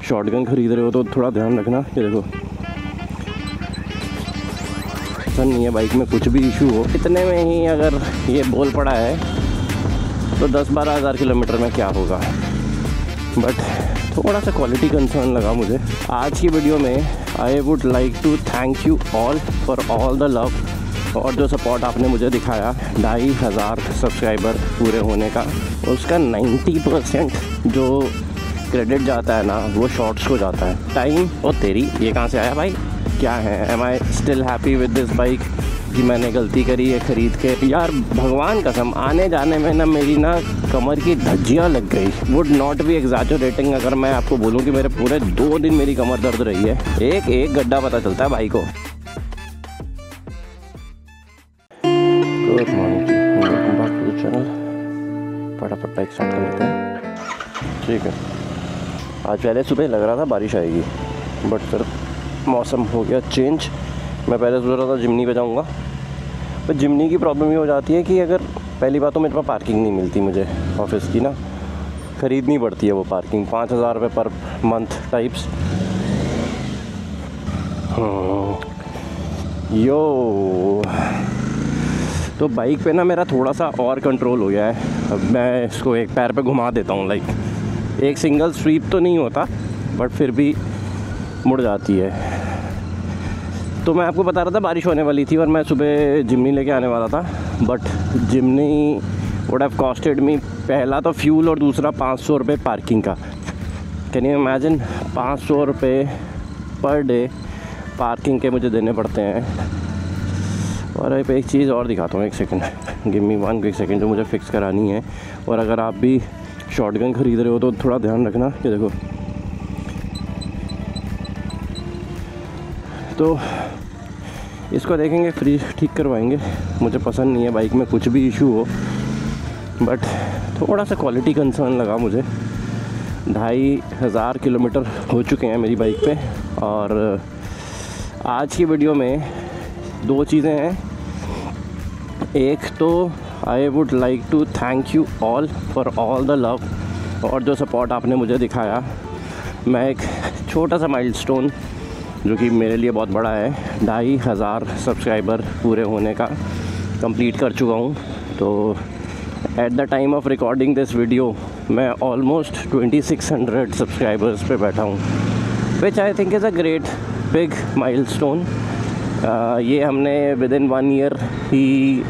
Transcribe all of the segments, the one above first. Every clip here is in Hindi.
शॉटगन खरीद रहे हो तो थोड़ा ध्यान रखना। ये देखो ऐसा नहीं है बाइक में कुछ भी इशू हो, इतने में ही अगर ये बोल पड़ा है तो 10-12 हज़ार किलोमीटर में क्या होगा। बट थोड़ा सा क्वालिटी कंसर्न लगा मुझे। आज की वीडियो में I would like to thank you all for all the love और जो सपोर्ट आपने मुझे दिखाया 2500 सब्सक्राइबर पूरे होने का। उसका 90% जो क्रेडिट जाता है ना वो शॉर्ट्स को जाता है। टाइम और तेरी ये कहाँ से आया भाई? क्या है, am I still happy with this bike कि मैंने गलती करी है ख़रीद के? यार भगवान कसम आने जाने में ना मेरी ना कमर की धज्जियाँ लग गई। वुड नॉट बी एग्जैजरेटिंग अगर मैं आपको बोलूँ कि मेरे पूरे 2 दिन मेरी कमर दर्द रही है। एक गड्ढा पता चलता है भाई को। Good morning, welcome back to the channel. फटाफट बाइक स्टार्ट कर लेते हैं, ठीक है। आज पहले सुबह लग रहा था बारिश आएगी बट फिर मौसम हो गया चेंज। मैं पहले सोच रहा था जिमनी पे जाऊँगा, पर जिमनी की प्रॉब्लम ये हो जाती है कि अगर पहली बात तो मेरे पास पार्किंग नहीं मिलती, मुझे ऑफिस की ना ख़रीदनी पड़ती है वो पार्किंग 5000 रुपये पर मंथ टाइप्स। यो तो बाइक पे ना मेरा थोड़ा सा और कंट्रोल हो गया है। अब मैं इसको एक पैर पे घुमा देता हूँ, लाइक एक सिंगल स्वीप तो नहीं होता बट फिर भी मुड़ जाती है। तो मैं आपको बता रहा था बारिश होने वाली थी और मैं सुबह जिमनी लेके आने वाला था, but Jimny would have costed मी पहला तो फ्यूल और दूसरा 500 रुपये पार्किंग का। कैन यू इमेजिन 500 रुपये पर डे पार्किंग के मुझे देने पड़ते हैं। और अब एक चीज़ और दिखाता हूँ, एक second, give me 1 quick second, जो मुझे फ़िक्स करानी है। और अगर आप भी शॉटगन ख़रीद रहे हो तो थोड़ा ध्यान रखना। ये देखो तो इसको देखेंगे, फ्री ठीक करवाएंगे। मुझे पसंद नहीं है बाइक में कुछ भी इशू हो, बट थोड़ा सा क्वालिटी कंसर्न लगा मुझे। 2500 किलोमीटर हो चुके हैं मेरी बाइक पे। और आज की वीडियो में 2 चीज़ें हैं। एक तो I would like to thank you all for all the love और जो सपोर्ट आपने मुझे दिखाया। मैं एक छोटा सा माइलस्टोन जो कि मेरे लिए बहुत बड़ा है, 2500 सब्सक्राइबर पूरे होने का कंप्लीट कर चुका हूँ। तो at the time of recording this video मैं ऑलमोस्ट 2600 सब्सक्राइबर्स पे बैठा हूँ, which I think is a great big milestone. ये हमने विद इन 1 ईयर ही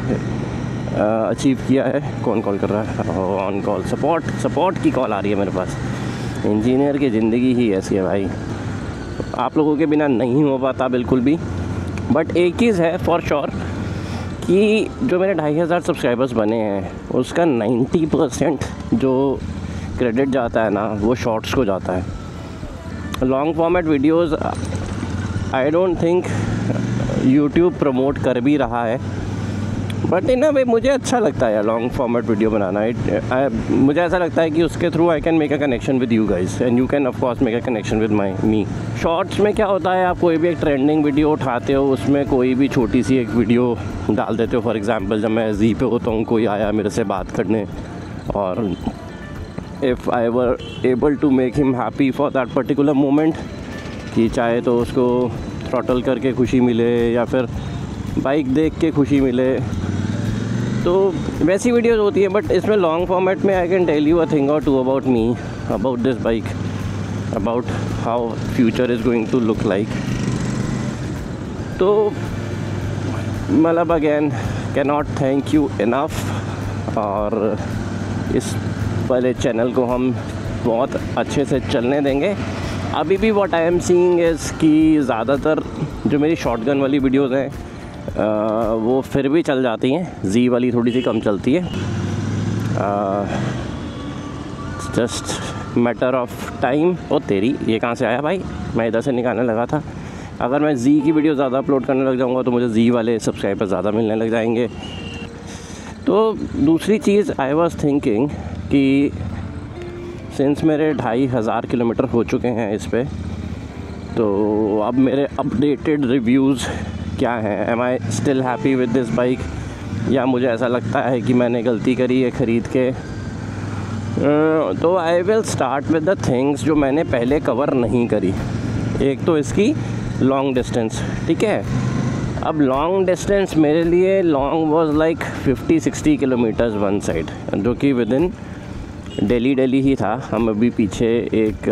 अचीव किया है। कौन कॉल कर रहा है? ऑन कॉल, सपोर्ट की कॉल आ रही है मेरे पास। इंजीनियर की ज़िंदगी ही ऐसी है भाई, आप लोगों के बिना नहीं हो पाता बिल्कुल भी। बट एक चीज़ है फॉर श्योर कि जो मेरे 2500 सब्सक्राइबर्स बने हैं उसका 90% जो क्रेडिट जाता है ना वो शॉर्ट्स को जाता है। Long format videos I don't think YouTube promote कर भी रहा है, बट इन अ वे मुझे अच्छा लगता है यार लॉन्ग फॉर्मेट वीडियो बनाना। मुझे ऐसा लगता है कि उसके through I can make a connection with you guys and you can of course make a connection with me. Shorts में क्या होता है, आप कोई भी एक ट्रेंडिंग वीडियो उठाते हो, उसमें कोई भी छोटी सी एक वीडियो डाल देते हो। फॉर एग्जांपल जब मैं जी पे होता हूँ, कोई आया मेरे से बात करने और if I were able to make him happy for that particular moment, कि चाहे तो उसको थ्रॉटल करके खुशी मिले या फिर बाइक देख के खुशी मिले, तो वैसी वीडियोस होती है। बट इसमें लॉन्ग फॉर्मेट में I can tell you a thing or two about me, about this bike, about how future is going to look like. तो मतलब again can not thank you enough. और इस वाले चैनल को हम बहुत अच्छे से चलने देंगे। अभी भी what I am seeing is कि ज़्यादातर जो मेरी शॉटगन वाली वीडियोस हैं वो फिर भी चल जाती हैं, जी वाली थोड़ी सी कम चलती है। Just matter of time. और तेरी ये कहाँ से आया भाई? मैं इधर से निकालने लगा था। अगर मैं जी की वीडियो ज़्यादा अपलोड करने लग जाऊँगा तो मुझे जी वाले सब्सक्राइबर ज़्यादा मिलने लग जाएंगे। तो दूसरी चीज़ आई वाज थिंकिंग कि सिंस मेरे 2500 किलोमीटर हो चुके हैं इस पे, तो अब मेरे अपडेटेड रिव्यूज़ क्या हैं? Am I still happy with this bike, या मुझे ऐसा लगता है कि मैंने गलती करी है ख़रीद के? तो I will start with the things जो मैंने पहले कवर नहीं करी। एक तो इसकी लॉन्ग डिस्टेंस, ठीक है। अब लॉन्ग डिस्टेंस मेरे लिए long was like 50-60 kilometres one side, जो कि विद इन दिल्ली ही था। हम अभी पीछे एक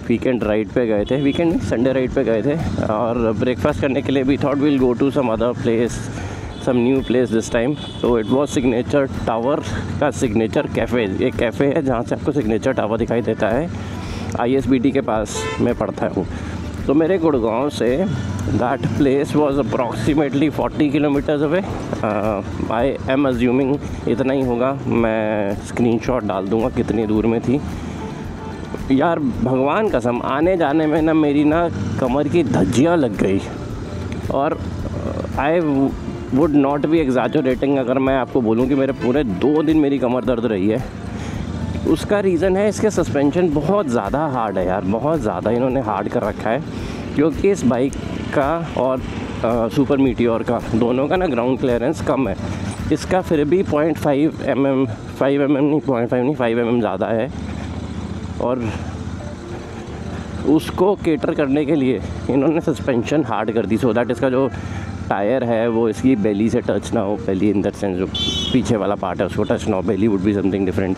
वीकेंड राइड पे गए थे, वीकेंड संडे राइड पे गए थे, और ब्रेकफास्ट करने के लिए we thought will go to some other place, some new place this time. तो इट वाज सिग्नेचर टावर का सिग्नेचर कैफ़े। एक कैफ़े है जहाँ से आपको सिग्नेचर टावर दिखाई देता है, ISBT के पास में पड़ता है वो। तो मेरे Gurgaon say that place was approximately 40 kilometres away. I am assuming इतना ही होगा, मैं स्क्रीनशॉट डाल दूँगा कितनी दूर में थी। यार भगवान कसम, आने जाने में ना मेरी ना कमर की धज्जियाँ लग गई, और I would not be exaggerating अगर मैं आपको बोलूँ कि मेरे पूरे 2 दिन मेरी कमर दर्द रही है। उसका रीज़न है इसके सस्पेंशन बहुत ज़्यादा हार्ड है यार, बहुत ज़्यादा इन्होंने हार्ड कर रखा है, क्योंकि इस बाइक का और सुपर मीटियोर का दोनों का ना ग्राउंड क्लियरेंस कम है। इसका फिर भी 0.5 mm, 5 mm नहीं, 0.5 नहीं, 5 mm ज़्यादा है, और उसको केटर करने के लिए इन्होंने सस्पेंशन हार्ड कर दी, सो दैट इसका जो टायर है वो इसकी बेली से टच ना हो। बेली इन दैट सेंस जो पीछे वाला पार्ट है उसको टच ना हो, बेली वुड बी समथिंग डिफरेंट,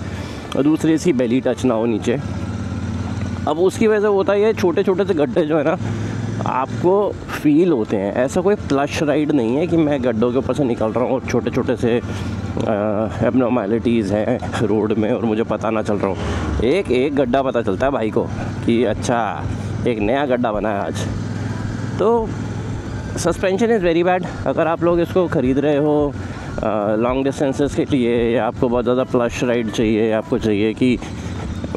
और दूसरी इसकी बेली टच ना हो नीचे। अब उसकी वजह से होता है ये छोटे छोटे से गड्ढे जो है ना आपको फील होते हैं। ऐसा कोई प्लश राइड नहीं है कि मैं गड्ढों के ऊपर से निकल रहा हूँ और छोटे छोटे से एबनॉर्मैलिटीज़ हैं रोड में और मुझे पता ना चल रहा हो। एक एक गड्ढा पता चलता है भाई को कि अच्छा एक नया गड्ढा बना है आज। तो सस्पेंशन इज़ वेरी बैड। अगर आप लोग इसको ख़रीद रहे हो लॉन्ग डिस्टेंसेस के लिए, या आपको बहुत ज़्यादा प्लश राइड चाहिए, आपको चाहिए कि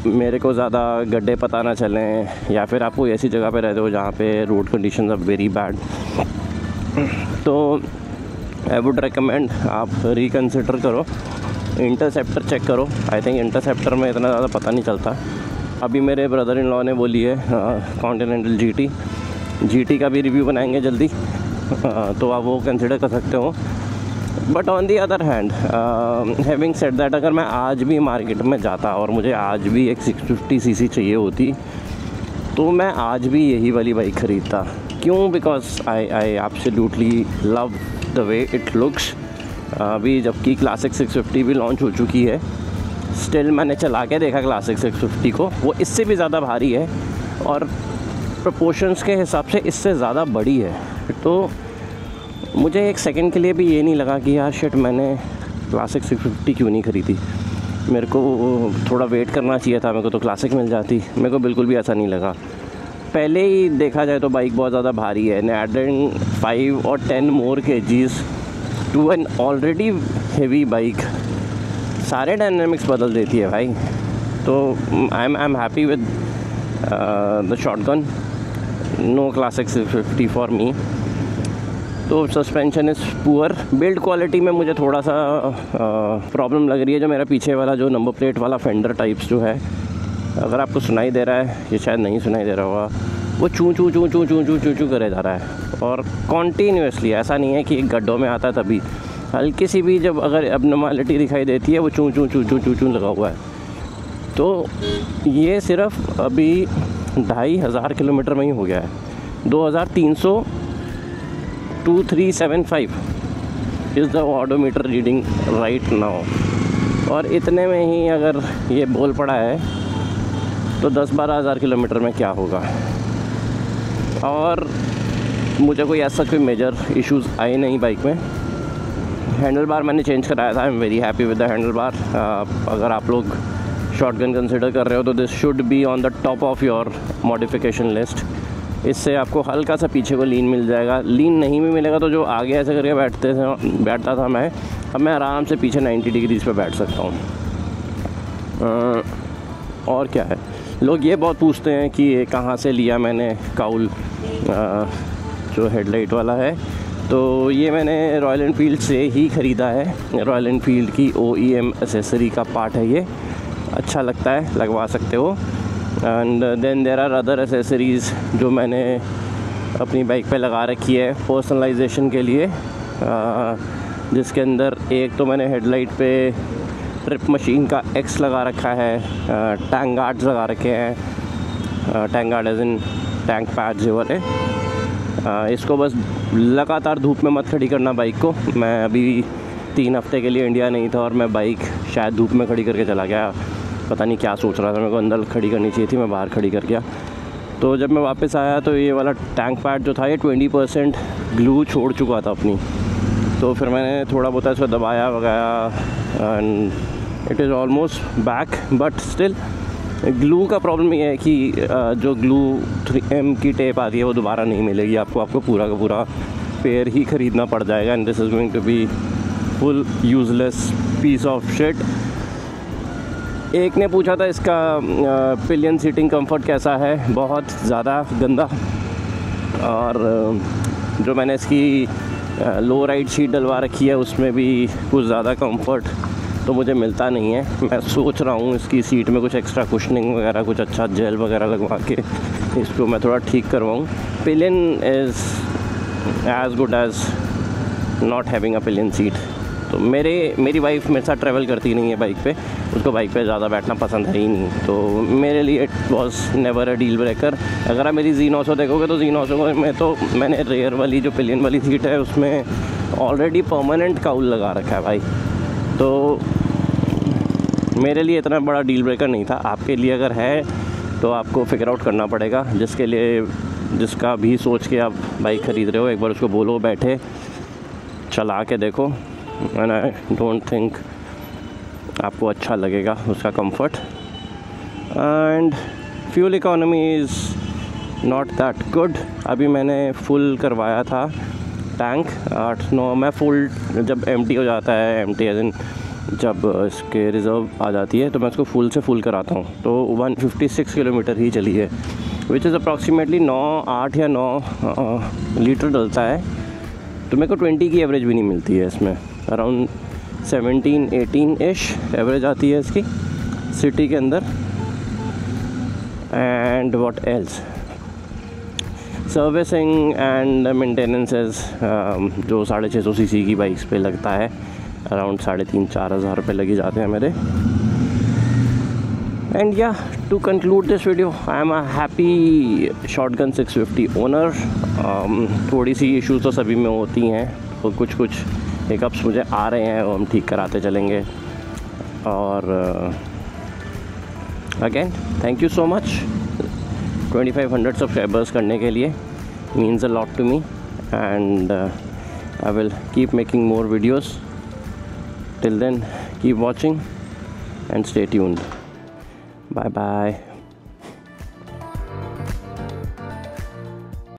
मेरे को ज़्यादा गड्ढे पता ना चलें, या फिर आप कोई ऐसी जगह पे रहते हो जहाँ पे road conditions are very bad, तो आई वुड रेकमेंड आप रिकन्सिडर करो, इंटरसेप्टर चेक करो। आई थिंक इंटरसेप्टर में इतना ज़्यादा पता नहीं चलता। अभी मेरे ब्रदर इन लॉ ने बोली है कॉन्टिनेंटल GT का भी रिव्यू बनाएंगे जल्दी, तो आप वो कंसिडर कर सकते हो। But on the other hand, having said that, अगर मैं आज भी मार्केट में जाता और मुझे आज भी एक 650 cc चाहिए होती, तो मैं आज भी यही वाली बाइक ख़रीदता। क्यों? Because I absolutely love the way it looks. अभी जबकि क्लासिक 650 भी लॉन्च हो चुकी है, स्टिल मैंने चला के देखा क्लासिक 650 को, वो इससे भी ज़्यादा भारी है और प्रोपोर्शंस के हिसाब से इससे ज़्यादा बड़ी है। तो मुझे एक सेकंड के लिए भी ये नहीं लगा कि यार शिट, मैंने क्लासिक 650 क्यों नहीं ख़रीदी, मेरे को थोड़ा वेट करना चाहिए था, मेरे को तो क्लासिक मिल जाती। मेरे को बिल्कुल भी ऐसा नहीं लगा। पहले ही देखा जाए तो बाइक बहुत ज़्यादा भारी है, एडिंग 5 और 10 more kgs to an already heavy bike सारे डायनामिक्स बदल देती है भाई। तो I am happy with the Shotgun, no Classic 650 for me. तो suspension is poor. Build quality में मुझे थोड़ा सा प्रॉब्लम लग रही है, जो मेरा पीछे वाला जो नंबर प्लेट वाला फेंडर टाइप्स जो है, अगर आपको सुनाई दे रहा है, ये शायद नहीं सुनाई दे रहा होगा, वो चूँ चूँ चूँ चूँ चूँ चूँ चूँ चूँ करे जा रहा है और कॉन्टीन्यूसली। ऐसा नहीं है कि गड्ढों में आता है तभी, हल्की सी भी जब अगर एबनॉर्मैलिटी दिखाई देती है वो चूँ चूँ चूँ चूँ चूँ चूँ लगा हुआ है। तो ये सिर्फ अभी 2500 किलोमीटर में ही हो गया है। 2375 is the odometer reading right now, और इतने में ही अगर ये बोल पड़ा है तो 10-12 हज़ार किलोमीटर में क्या होगा। और मुझे कोई ऐसा कोई मेजर इश्यूज़ आए नहीं बाइक में। हैंडल बार मैंने चेंज कराया था, I am very happy with the handle bar. अगर आप लोग शॉटगन कंसिडर कर रहे हो तो this should be on the top of your modification list. इससे आपको हल्का सा पीछे को लीन मिल जाएगा। लीन नहीं भी मिलेगा तो जो आगे ऐसे करके बैठता था मैं, अब मैं आराम से पीछे 90 डिग्रीज़ पे बैठ सकता हूँ। और क्या है, लोग ये बहुत पूछते हैं कि ये कहाँ से लिया मैंने काउल जो हेडलाइट वाला है। तो ये मैंने रॉयल एनफील्ड से ही ख़रीदा है। रॉयल एनफील्ड की OEM एसेसरी का पार्ट है ये, अच्छा लगता है, लगवा सकते हो। And then there are other accessories जो मैंने अपनी बाइक पे लगा रखी है पर्सनलाइजेशन के लिए, जिसके अंदर एक तो मैंने हेडलाइट पे ट्रिप मशीन का एक्स लगा रखा है, टैंक गार्ड्स लगा रखे हैं, tank guard as in tank pads ये वाले। इसको बस लगातार धूप में मत खड़ी करना बाइक को। मैं अभी 3 हफ्ते के लिए इंडिया नहीं था और मैं बाइक शायद धूप में खड़ी करके चला गया, पता नहीं क्या सोच रहा था, मेरे को अंदर खड़ी करनी चाहिए थी, मैं बाहर खड़ी कर गया। तो जब मैं वापस आया तो ये वाला टैंक पैड जो था ये 20% ग्लू छोड़ चुका था अपनी, तो फिर मैंने थोड़ा बहुत इसको दबाया वगैरह and it is almost back, but still glue का प्रॉब्लम ये है कि जो ग्लू 3M की टेप आती है वो दोबारा नहीं मिलेगी आपको पूरा का पूरा पेयर ही ख़रीदना पड़ जाएगा, and this is going to be full useless piece of shit. एक ने पूछा था इसका पिलियन सीटिंग कंफर्ट कैसा है, बहुत ज़्यादा गंदा, और जो मैंने इसकी लो राइड सीट डलवा रखी है उसमें भी कुछ ज़्यादा कंफर्ट तो मुझे मिलता नहीं है। मैं सोच रहा हूँ इसकी सीट में कुछ एक्स्ट्रा कुशनिंग वगैरह, कुछ अच्छा जेल वगैरह लगवा के इसको मैं थोड़ा ठीक करवाऊँ। Pillion is as good as not having a pillion seat. तो मेरी वाइफ मेरे साथ ट्रैवल करती नहीं है बाइक पे, उसको बाइक पे ज़्यादा बैठना पसंद है ही नहीं, तो मेरे लिए it was never a deal breaker. अगर आप मेरी Z900 देखोगे तो Z900 में तो मैंने रेयर वाली जो पिलियन वाली सीट है उसमें ऑलरेडी परमानेंट काउल लगा रखा है भाई, तो मेरे लिए इतना बड़ा डील ब्रेकर नहीं था। आपके लिए अगर है तो आपको फिगर आउट करना पड़ेगा, जिसका भी सोच के आप बाइक ख़रीद रहे हो, एक बार उसको बोलो बैठे चला के देखो, एंड आई डोंट थिंक आपको अच्छा लगेगा उसका comfort. And fuel economy is not that good. अभी मैंने फुल करवाया था टैंक 8-9 में, फुल जब एम्प्टी हो जाता है, एम्प्टी एज इन जब इसके रिज़र्व आ जाती है तो मैं इसको फुल से फुल कराता हूँ, तो 156 किलोमीटर ही चली है, विच इज़ अप्रॉक्सीमेटली 8 या 9 लीटर डलता है। तो मेरे को 20 की एवरेज भी नहीं मिलती है इसमें, अराउंड 17-18 एवरेज आती है इसकी सिटी के अंदर। And what else, servicing and maintenances जो 650 सीसी की बाइक्स पे लगता है, अराउंड 3,500-4 हज़ार रुपये लगे जाते हैं मेरे। And yeah to conclude this video, I am a happy Shotgun 650 owner. थोड़ी सी इश्यूज तो सभी में होती हैं, तो कुछ हिकअप्स मुझे आ रहे हैं वो हम ठीक कराते चलेंगे। और again thank you so much 2500 subscribers करने के लिए, means a lot to me, and I will keep making more videos. Till then keep watching and stay tuned. Bye bye.